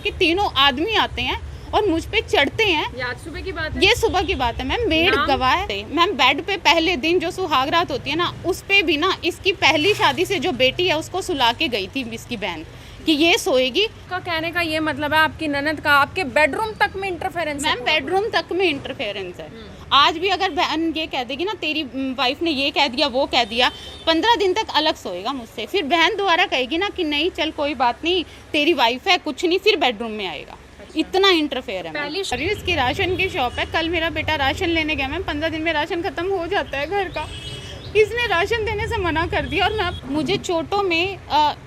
कि तीनों आदमी आते हैं और मुझ पे चढ़ते हैं। ये आज सुबह की बात है? ये सुबह की बात है मैम, मेड गवाह है मैम। बेड पे पहले दिन जो सुहागरात होती है ना, उस पे भी ना इसकी पहली शादी से जो बेटी है उसको सुला के गई थी इसकी बहन कि ये सोएगी। का कहने का ये मतलब है आपकी ननद का आपके बेडरूम तक में इंटरफेरेंस है? मैम बेडरूम तक में इंटरफेरेंस है। आज भी अगर बहन ये कह देगी ना तेरी वाइफ ने ये कह दिया वो कह दिया, 15 दिन तक अलग सोएगा मुझसे। फिर बहन दोबारा कहेगी ना कि नहीं चल कोई बात नहीं तेरी वाइफ है कुछ नहीं, फिर बेडरूम में आएगा। इतना इंटरफेयर है। पहली इसकी राशन की शॉप है। कल मेरा बेटा राशन लेने गया मैम, 15 दिन में राशन खत्म हो जाता है घर का। इसने राशन देने से मना कर दिया और मुझे चोटों में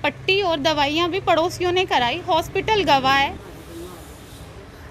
पट्टी और दवाइयाँ भी पड़ोसियों ने कराई। हॉस्पिटल गवाह है।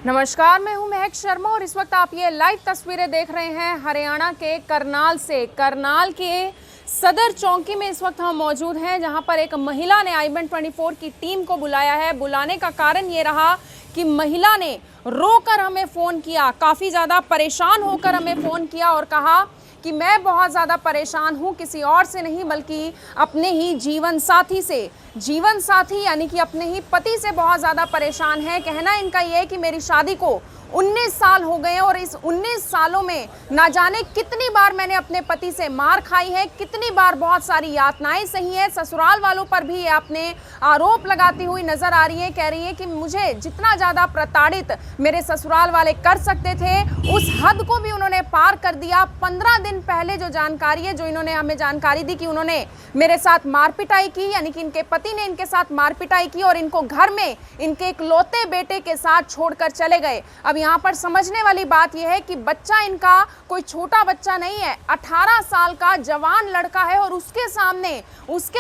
नमस्कार, मैं हूं महक शर्मा और इस वक्त आप ये लाइव तस्वीरें देख रहे हैं हरियाणा के करनाल से। करनाल के सदर चौकी में इस वक्त हम मौजूद हैं, जहां पर एक महिला ने i24 की टीम को बुलाया है। बुलाने का कारण ये रहा कि महिला ने रोकर हमें फ़ोन किया, काफ़ी ज़्यादा परेशान होकर हमें फ़ोन किया और कहा कि मैं बहुत ज़्यादा परेशान हूँ, किसी और से नहीं बल्कि अपने ही जीवन साथी से। जीवन साथी यानी कि अपने ही पति से बहुत ज़्यादा परेशान है। कहना इनका ये है कि मेरी शादी को 19 साल हो गए और इस 19 सालों में ना जाने कितनी बार मैंने अपने पति से मार खाई है, कितनी बार बहुत सारी यातनाएं सही है। ससुराल वालों पर भी ये अपने आरोप लगाती हुई नजर आ रही है। कह रही है कि मुझे जितना ज़्यादा प्रताड़ित मेरे ससुराल वाले कर सकते थे उस हद को भी उन्होंने पार कर दिया। 15 दिन पहले जो जानकारी है, जो इन्होंने हमें जानकारी दी कि उन्होंने मेरे साथ मारपिटाई की, यानी कि इनके पति ने इनके साथ मारपिटाई की और इनको घर में इनके इकलौते बेटे के साथ छोड़कर चले गए। अब यहाँ पर समझने वाली बात यह है कि बच्चा इनका कोई छोटा बच्चा नहीं है, 18 साल का जवान लड़का है और उसके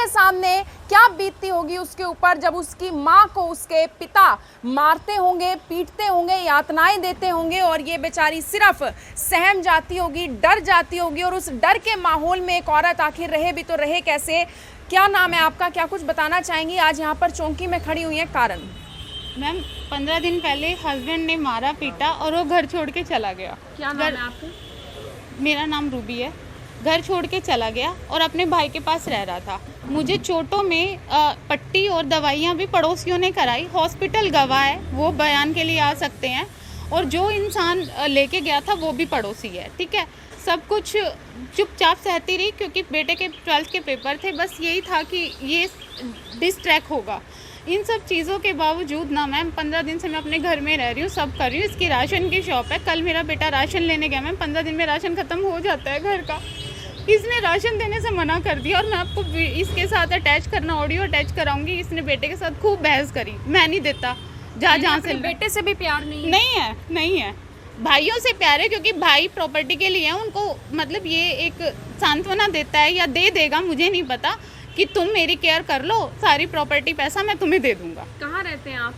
सामने क्या बीतती होगी उसके ऊपर जब उसकी माँ को उसके पिता मारते होंगे, पीटते होंगे, यातनाएं देते होंगे और ये बेचारी सिर्फ सहम जाती होगी, डर जाती होगी। और उस डर के माहौल में एक औरत आखिर रहे भी तो रहे कैसे? क्या नाम है आपका, क्या कुछ बताना चाहेंगी? आज यहाँ पर चौकी में खड़ी हुई है, कारण? मैम 15 दिन पहले हस्बैंड ने मारा पीटा और वो घर छोड़ के चला गया। क्या नाम है आपका? मेरा नाम रूबी है। घर छोड़ के चला गया और अपने भाई के पास रह रहा था। मुझे चोटों में पट्टी और दवाइयाँ भी पड़ोसियों ने कराई। हॉस्पिटल गवाह है, वो बयान के लिए आ सकते हैं। और जो इंसान लेके गया था वो भी पड़ोसी है, ठीक है। सब कुछ चुपचाप सहती रही क्योंकि बेटे के 12th के पेपर थे। बस यही था कि ये डिस्ट्रैक्ट होगा। इन सब चीज़ों के बावजूद ना मैम 15 दिन से मैं अपने घर में रह रही हूँ, सब कर रही हूँ। इसकी राशन की शॉप है। कल मेरा बेटा राशन लेने गया मैम, 15 दिन में राशन ख़त्म हो जाता है घर का। इसने राशन देने से मना कर दिया और मैं आपको इसके साथ अटैच करना, ऑडियो अटैच कराऊंगी। इसने बेटे के साथ खूब बहस करी, मैं नहीं देता, जहाँ से। बेटे से भी प्यार नहीं है। भाइयों से प्यार है क्योंकि भाई प्रॉपर्टी के लिए है। उनको मतलब ये एक सांत्वना देता है या दे देगा, मुझे नहीं पता, कि तुम मेरी केयर कर लो, सारी प्रॉपर्टी पैसा मैं तुम्हें दे दूंगा। कहाँ रहते हैं आप?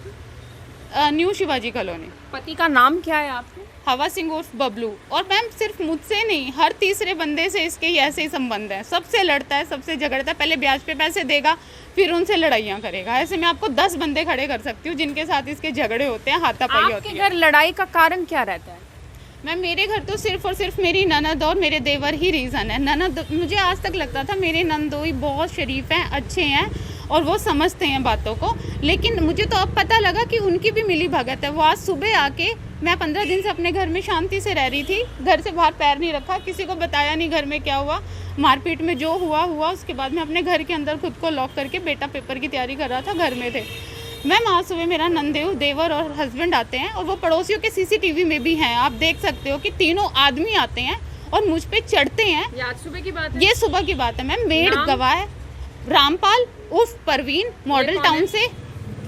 New Shivaji colony. पति का नाम क्या है आपके? हवा सिंह उर्फ बबलू। और मैम सिर्फ मुझसे नहीं, हर तीसरे बंदे से इसके ऐसे ही संबंध है। सबसे लड़ता है, सबसे झगड़ता है। पहले ब्याज पे पैसे देगा, फिर उनसे लड़ाइयाँ करेगा। ऐसे मैं आपको 10 बंदे खड़े कर सकती हूँ जिनके साथ इसके झगड़े होते हैं, हाथापाई होती है। आपके घर लड़ाई का कारण क्या रहता है? मैम मेरे घर तो सिर्फ और सिर्फ मेरी ननद और मेरे देवर ही रीज़न है। ननद, मुझे आज तक लगता था मेरे नंदोई बहुत शरीफ हैं, अच्छे हैं और वो समझते हैं बातों को। लेकिन मुझे तो अब पता लगा कि उनकी भी मिली भगत है। वो आज सुबह आके, मैं 15 दिन से अपने घर में शांति से रह रही थी, घर से बाहर पैर नहीं रखा, किसी को बताया नहीं घर में क्या हुआ। मारपीट में जो हुआ। उसके बाद मैं अपने घर के अंदर खुद को लॉक करके, बेटा पेपर की तैयारी कर रहा था, घर में थे। मैम आज सुबह मेरा नंदेव, देवर और हस्बैंड आते हैं और वो पड़ोसियों के CCTV में भी हैं। आप देख सकते हो कि तीनों आदमी आते हैं और मुझ पे चढ़ते हैं। ये आज सुबह की बात है? ये सुबह की बात है मैम। मेड गवाह है, रामपाल उर्फ परवीन, मॉडल टाउन से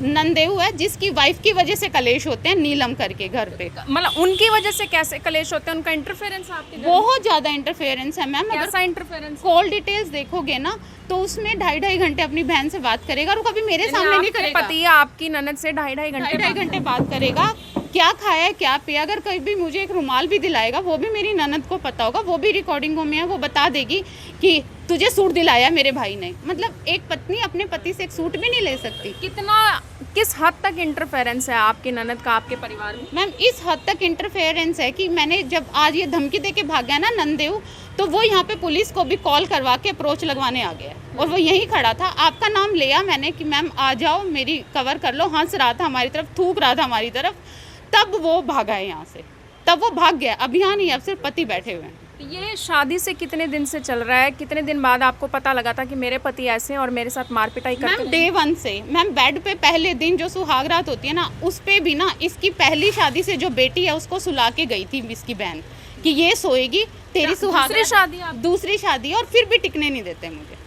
नंदेव है, जिसकी वाइफ की वजह से कलेश होते हैं नीलम करके घर पे। मतलब उनकी वजह से कैसे कलेश होते हैं? उनका इंटरफेरेंस आपके घर? बहुत ज्यादा इंटरफेरेंस है मैम। कैसा इंटरफेरेंस? कॉल डिटेल्स देखोगे ना तो उसमें 2.5 घंटे अपनी बहन से बात करेगा और कभी मेरे सामने नहीं करेगा। पति आपकी ननद से 2.5 घंटे बात करेगा। क्या खाया है, क्या पिया। अगर कभी मुझे एक रुमाल भी दिलाएगा, वो भी मेरी ननद को पता होगा, वो भी रिकॉर्डिंगों में है। वो बता देगी कि तुझे सूट दिलाया मेरे भाई ने। मतलब एक पत्नी अपने पति से एक सूट भी नहीं ले सकती। किस हद तक इंटरफेरेंस है आपकी ननद का आपके परिवार में? मैम इस हद तक इंटरफेरेंस है कि मैंने जब आज ये धमकी दे के भाग गया ना नंदेव, तो वो यहाँ पे पुलिस को भी कॉल करवा के अप्रोच लगवाने आ गया है। और वो यहीं खड़ा था। आपका नाम लिया मैंने कि मैम आ जाओ, मेरी कवर कर लो, हंस रहा था हमारी तरफ, थूक रहा था हमारी तरफ, तब वो भागा है यहाँ से, तब वो भाग गया। अब यहाँ नहीं, अब सिर्फ पति बैठे हुए हैं। ये शादी से कितने दिन से चल रहा है? कितने दिन बाद आपको पता लगा था कि मेरे पति ऐसे हैं और मेरे साथ मारपिटाई करते मैम हैं? डे 1 से। मैम बेड पे पहले दिन जो सुहागरात होती है ना, उस पे भी ना इसकी पहली शादी से जो बेटी है उसको सुला के गई थी इसकी बहन कि ये सोएगी तेरी सुहागरात। दूसरी शादी आप? दूसरी शादी, और फिर भी टिकने नहीं देते मुझे,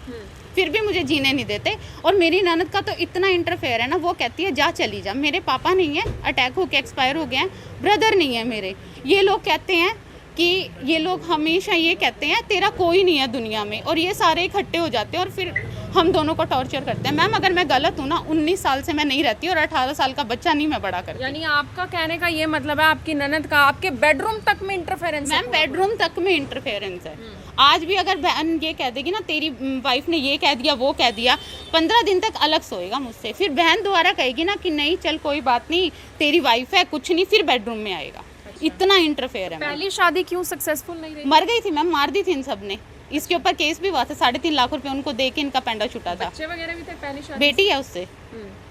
फिर भी मुझे जीने नहीं देते। और मेरी ननद का तो इतना इंटरफेयर है ना, वो कहती है जा चली जा। मेरे पापा नहीं है, अटैक होके एक्सपायर हो गए हैं, ब्रदर नहीं है मेरे। ये लोग कहते हैं कि ये लोग हमेशा ये कहते हैं तेरा कोई नहीं है दुनिया में, और ये सारे इकट्ठे हो जाते हैं और फिर हम दोनों को टॉर्चर करते हैं। मैम अगर मैं गलत हूँ ना, 19 साल से मैं नहीं रहती और 18 साल का बच्चा नहीं मैं बड़ा करती। यानी आपका कहने का ये मतलब है आपकी ननद का आपके बेडरूम तक में इंटरफेरेंस है? मैम बेडरूम तक में इंटरफेरेंस है। आज भी अगर बहन ये कह देगी ना तेरी वाइफ ने ये कह दिया वो कह दिया, 15 दिन तक अलग सोएगा मुझसे। फिर बहन दोबारा कहेगी ना कि नहीं चल कोई बात नहीं, तेरी वाइफ है कुछ नहीं, फिर बेडरूम में आएगा। इतना इंटरफेयर है। पहली शादी क्यों सक्सेसफुल नहीं रही? मर गई थी मैम, मार दी थी इन सब ने। इसके ऊपर केस भी हुआ था, 3.5 लाख रुपए उनको दे के इनका पेंडा छुटा था। बच्चे वगैरह भी थे पहली शादी? बेटी है उससे।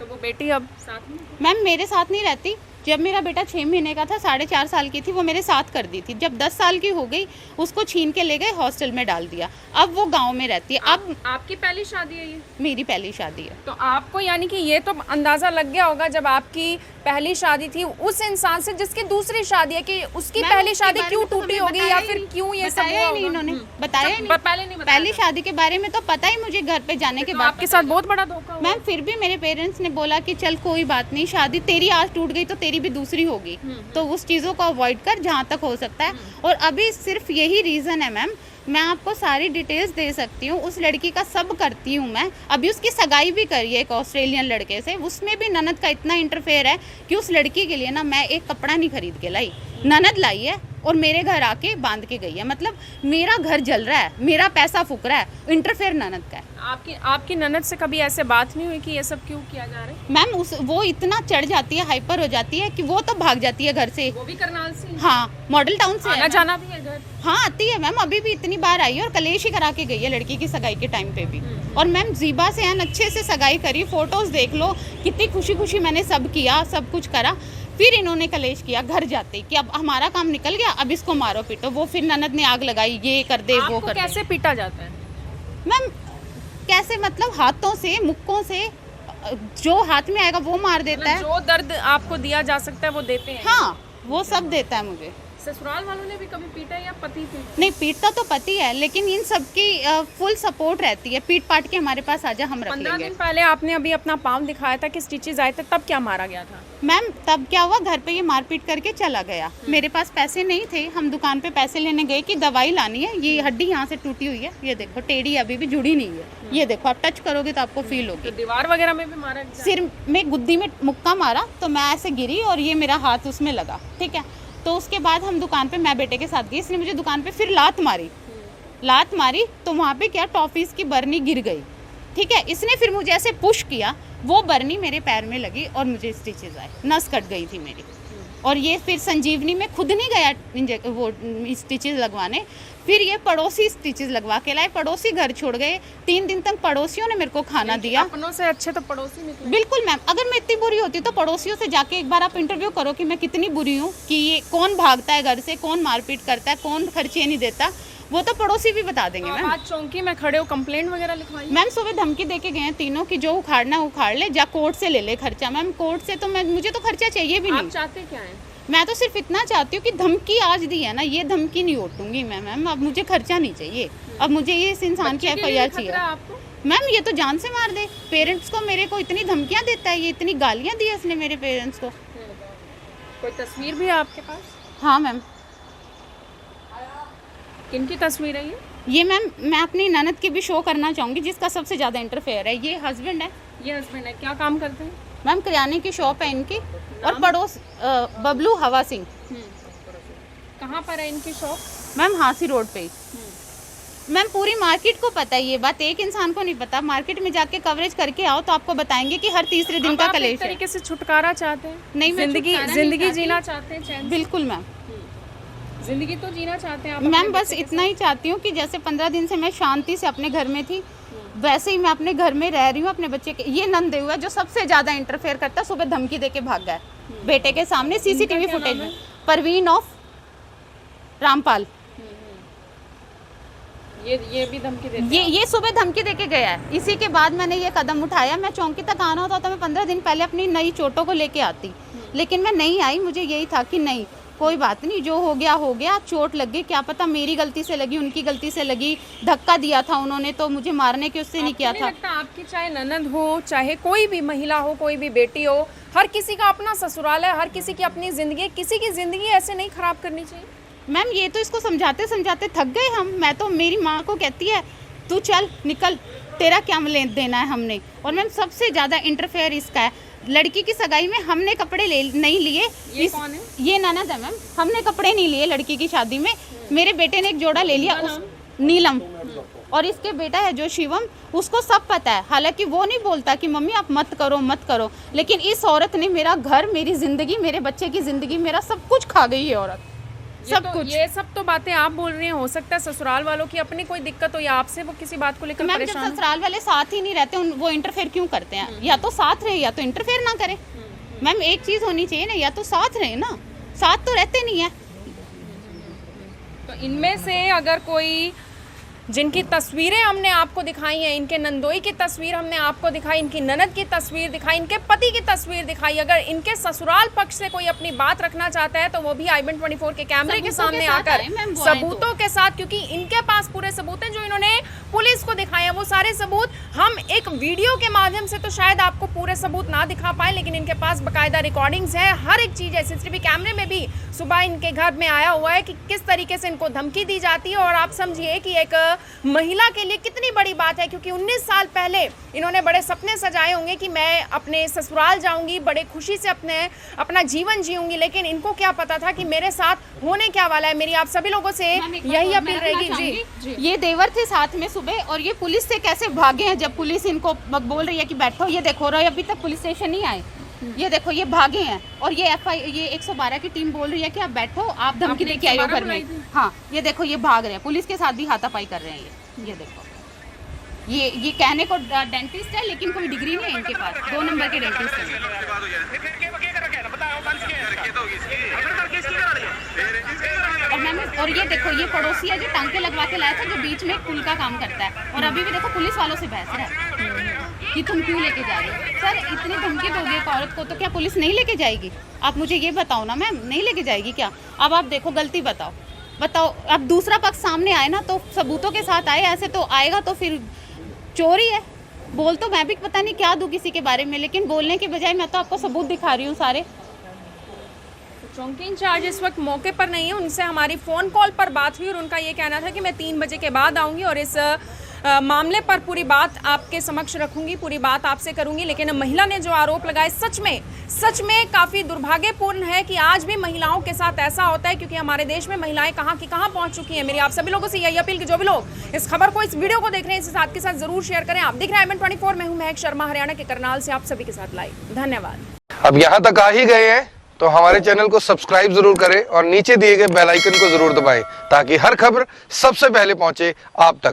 तो वो बेटी अब साथ में? मैम मेरे साथ नहीं रहती। जब मेरा बेटा 6 महीने का था, 4.5 साल की थी, वो मेरे साथ कर दी थी। जब 10 साल की हो गई उसको छीन के ले गए, हॉस्टल में डाल दिया। अब वो गांव में रहती है। अब आपकी पहली शादी है ये? मेरी पहली शादी है। तो आपको यानी कि ये तो अंदाजा लग गया होगा जब आपकी पहली शादी थी उस इंसान से जिसकी दूसरी शादी है कि उसकी पहली शादी क्यों टूटी होगी या फिर क्यों ये सब हुआ नहीं, इन्होंने बताया ही नहीं। पहले नहीं बताया? पहली शादी के बारे में तो पता ही मुझे घर पे जाने के बाद। आपके साथ बहुत बड़ा धोखा हुआ। मैम फिर भी मेरे पेरेंट्स ने बोला कि चल कोई बात नहीं, शादी तेरी आज टूट गई तो तेरी भी दूसरी होगी, तो उस चीज़ों को अवॉइड कर जहाँ तक हो सकता है। और अभी सिर्फ यही रीज़न है मैम, मैं आपको सारी डिटेल्स दे सकती हूँ। उस लड़की का सब करती हूँ मैं। अभी उसकी सगाई भी करी है एक ऑस्ट्रेलियन लड़के से, उसमें भी ननद का इतना इंटरफेयर है कि उस लड़की के लिए ना मैं एक कपड़ा नहीं खरीद के लाई, ननद लाई है और मेरे घर आके बांध के गई है। मतलब मेरा घर जल रहा है, मेरा पैसा फूक रहा है, इंटरफेयर ननद का है। आपकी ननद से कभी ऐसे बात नहीं हुई कि ये सब क्यों किया जा रहा है? मैम वो इतना चढ़ जाती है, हाइपर हो जाती है कि वो तो भाग जाती है घर से। वो भी करनाल से? हाँ, मॉडल टाउन से आना जाना भी है घर? हाँ आती है मैम, अभी भी इतनी बार आई है और कलेश ही करा के गई है लड़की की सगाई के टाइम पे भी। और मैम जीबा से अच्छे से सगाई करी, फोटोज देख लो, कितनी खुशी खुशी मैंने सब किया, सब कुछ करा। फिर इन्होंने कलेश किया घर जाते कि अब हमारा काम निकल गया, अब इसको मारो पीटो। वो फिर ननद ने आग लगाई, ये कर दे वो कर दे। कैसे पीटा जाता है मैम? कैसे मतलब हाथों से, मुक्कों से, जो हाथ में आएगा वो मार देता है। जो दर्द आपको दिया जा सकता है वो देते हैं? हाँ वो सब देता है मुझे। ससुराल वालों ने भी कभी पीटा या पति थे? नहीं पीटता तो पति है, लेकिन इन सब की फुल सपोर्ट रहती है। पीट पाट के हमारे पास आजा, हम रख लेंगे। 15 दिन पहले आपने अभी अपना पाँव दिखाया था कि स्टिचेस आए थे, तब क्या मारा गया था? मैम तब क्या हुआ, घर पे ये मारपीट करके चला गया। मेरे पास पैसे नहीं थे, हम दुकान पे पैसे लेने गए कि दवाई लानी है। ये हड्डी यहाँ से टूटी हुई है, ये देखो टेढ़ी अभी भी जुड़ी नहीं है। ये देखो आप टच करोगे तो आपको फील होगी। तो दीवार वगैरह में भी मारा गया? सिर में गुद्दी में मुक्का मारा तो मैं ऐसे गिरी और ये मेरा हाथ उसमें लगा, ठीक है। तो उसके बाद हम दुकान पे, मैं बेटे के साथ गई, इसने मुझे दुकान पे फिर लात मारी तो वहाँ पे क्या टॉफीज की बर्नी गिर गई, ठीक है। इसने फिर मुझे ऐसे पुश किया, वो बर्नी मेरे पैर में लगी और मुझे स्टिचेस आए, नस कट गई थी मेरी। और ये फिर संजीवनी में खुद नहीं गया वो स्टिचेस लगवाने, फिर ये पड़ोसी स्टिचेस लगवा के लाए। पड़ोसी घर छोड़ गए, 3 दिन तक पड़ोसियों ने मेरे को खाना दिया। अपनों से अच्छे तो पड़ोसी निकले। बिल्कुल मैम, अगर मैं इतनी बुरी होती तो पड़ोसियों से जाके एक बार आप इंटरव्यू करो कि मैं कितनी बुरी हूँ, कि ये कौन भागता है घर से, कौन मारपीट करता है, कौन खर्चे नहीं देता, वो तो पड़ोसी भी बता देंगे। मैम आज चौकी में खड़े हो, कंप्लेंट वगैरह लिखवाई? मैम सुबह धमकी देके गए हैं तीनों कि जो उखाड़ना है उखाड़ ले, जा कोर्ट से ले ले खर्चा। मैम कोर्ट से तो मुझे तो खर्चा चाहिए भी नहीं। आप चाहते क्या है? मैं तो सिर्फ इतना चाहती हूँ कि धमकी आज दी है ना, ये धमकी नहीं ओटूंगी मैं। मैम अब मुझे खर्चा नहीं चाहिए, अब मुझे ये इस इंसान की FIR चाहिए। मैम ये तो जान से मार दे। पेरेंट्स को मेरे को इतनी धमकियाँ देता है, ये इतनी गालियाँ दी है इसने मेरे पेरेंट्स को। कोई तस्वीर भी है आपके पास? हाँ मैम। किनकी तस्वीर है ये? ये मैम मैं अपनी ननद की भी शो करना चाहूँगी, जिसका सबसे ज़्यादा इंटरफेयर है। ये हस्बैंड है। ये हस्बैंड है। क्या काम करते हैं? मैम किराने की शॉप है इनकी, और पड़ोस बबलू हवा सिंह। कहाँ पर है इनकी शॉप? मैम हांसी रोड पे ही। मैम पूरी मार्केट को पता है ये बात, एक इंसान को नहीं पता। मार्केट में जाके कवरेज करके आओ तो आपको बताएंगे कि हर तीसरे दिन का कलेश है। एक तरीके से छुटकारा चाहते हैं? नहीं, जिंदगी जीना चाहते हैं चैन? बिल्कुल मैम, जिंदगी तो जीना चाहते हैं आप? मैम बस इतना ही चाहती हूँ कि जैसे 15 दिन से मैं शांति से अपने घर में थी, वैसे ही मैं अपने घर में रह रही हूँ अपने बच्चे के। ये नंदेव है जो सबसे ज्यादा इंटरफेयर करता है, सुबह धमकी देके भाग गया बेटे के सामने, सीसीटीवी फुटेज में। परवीन ऑफ रामपाल, ये भी धमकी देते ये सुबह धमकी देके गया है। इसी के बाद मैंने ये कदम उठाया। मैं चौकी तक आना होता तो मैं 15 दिन पहले अपनी नई चोटों को लेके आती, लेकिन मैं नहीं आई। मुझे यही था कि नहीं, कोई बात नहीं, जो हो गया, चोट लग गई, क्या पता मेरी गलती से लगी, उनकी गलती से लगी, धक्का दिया था उन्होंने तो मुझे मारने के उससे नहीं किया था। लगता आपकी चाहे ननद हो, चाहे कोई भी महिला हो, कोई भी बेटी हो, हर किसी का अपना ससुराल है, हर किसी की अपनी जिंदगी, किसी की जिंदगी ऐसे नहीं खराब करनी चाहिए। मैम ये तो इसको समझाते समझाते थक गए हम। मैं तो मेरी माँ को कहती है तू चल निकल, तेरा क्या देना है हमने। और मैम सबसे ज़्यादा इंटरफेयर इसका है। लड़की की सगाई में हमने कपड़े नहीं लिए। ये कौन है? ये ननद है मैम। हमने कपड़े नहीं लिए लड़की की शादी में। मेरे बेटे ने एक जोड़ा ले लिया, उस नीलम, और इसके बेटा है जो शिवम, उसको सब पता है। हालांकि वो नहीं बोलता कि मम्मी आप मत करो, लेकिन इस औरत ने मेरा घर, मेरी जिंदगी, मेरे बच्चे की जिंदगी, मेरा सब कुछ खा गई है औरत, सब कुछ। ये सब तो बातें आप बोल रही हैं, हो सकता है ससुराल वालों की अपनी कोई दिक्कत हो या आपसे वो किसी बात को लेकर मैम जब परेशान। ससुराल वाले साथ ही नहीं रहते, वो इंटरफेयर क्यों करते हैं? या तो साथ रहे या तो इंटरफेयर ना करें। मैम एक चीज होनी चाहिए ना, या तो साथ रहे ना, साथ तो रहते नहीं है। तो इनमें से अगर कोई, जिनकी तस्वीरें हमने आपको दिखाई हैं, इनके नंदोई की तस्वीर हमने आपको दिखाई, इनकी ननद की तस्वीर दिखाई, इनके पति की तस्वीर दिखाई, अगर इनके ससुराल पक्ष से कोई अपनी बात रखना चाहता है तो वो भी आई-बन 24 के कैमरे के सामने आकर सबूतों के साथ, क्योंकि इनके पास पूरे सबूत हैं जो इन्होंने पुलिस को दिखाए हैं। वो सारे सबूत हम एक वीडियो के माध्यम से तो शायद आपको पूरे सबूत ना दिखा पाए, लेकिन इनके पास बाकायदा रिकॉर्डिंग्स है, हर एक चीज़ है। सीसीटीवी कैमरे में भी सुबह इनके घर में आया हुआ है कि किस तरीके से इनको धमकी दी जाती है। और आप समझिए कि एक महिला के लिए कितनी बड़ी बात है, क्योंकि 19 साल पहले इन्होंने बड़े सपने सजाए होंगे कि मैं अपने ससुराल जाऊंगी, बड़े खुशी से अपना जीवन जीऊंगी, लेकिन इनको क्या पता था कि मेरे साथ होने क्या वाला है। मेरी आप सभी लोगों से यही अपील रहेगी। जी, ये देवर थे साथ में सुबह, और ये पुलिस से कैसे भागे हैं जब पुलिस इनको बोल रही है कि बैठो। ये देखो रहा है, अभी तक पुलिस स्टेशन नहीं आए। ये देखो ये भागे हैं, और ये ये 112 की टीम बोल रही है कि आप बैठो, आप धमकी देके आए हो घर में। हाँ ये देखो ये भाग रहे हैं, पुलिस के साथ भी हाथापाई कर रहे हैं। ये देखो ये कहने को डेंटिस्ट है, लेकिन कोई डिग्री नहीं है इनके पास, 2 नंबर के डेंटिस्ट है। और ये देखो ये पड़ोसी है जो टांके लगवा के लाया था, जो बीच में पुल का काम करता है, और अभी भी देखो पुलिस वालों से बहस रहा है कि तुम क्यों लेके जा रहे हो। सर इतनी धमकी दोगे एक औरत को तो क्या पुलिस नहीं लेके जाएगी? आप मुझे ये बताओ ना मैम, नहीं लेके जाएगी क्या? अब आप देखो गलती बताओ। अब दूसरा पक्ष सामने आए ना तो सबूतों के साथ आए, ऐसे तो आएगा तो फिर चोरी है। बोल तो मैं भी पता नहीं क्या दूं किसी के बारे में, लेकिन बोलने के बजाय मैं तो आपको सबूत दिखा रही हूँ सारे। चौकी इंचार्ज इस वक्त मौके पर नहीं है, उनसे हमारी फ़ोन कॉल पर बात हुई और उनका ये कहना था कि मैं 3 बजे के बाद आऊँगी और इस मामले पर पूरी बात आपके समक्ष रखूंगी, पूरी बात आपसे करूंगी। लेकिन महिला ने जो आरोप लगाए सच में काफ़ी दुर्भाग्यपूर्ण है कि आज भी महिलाओं के साथ ऐसा होता है, क्योंकि हमारे देश में महिलाएं कहाँ की कहाँ पहुँच चुकी हैं। मेरी आप सभी लोगों से यही अपील कि जो भी लोग इस खबर को, इस वीडियो को देख रहे हैं, इसे साथ के साथ जरूर शेयर करें। आप देख रहे हैं आई-बन 24, मैं हूँ महक शर्मा, हरियाणा के करनाल से आप सभी के साथ लाइव। धन्यवाद। अब यहाँ तक आ ही गए हैं तो हमारे चैनल को सब्सक्राइब जरूर करें और नीचे दिए गए बेल आइकन को जरूर दबाएं, ताकि हर खबर सबसे पहले पहुंचे आप तक।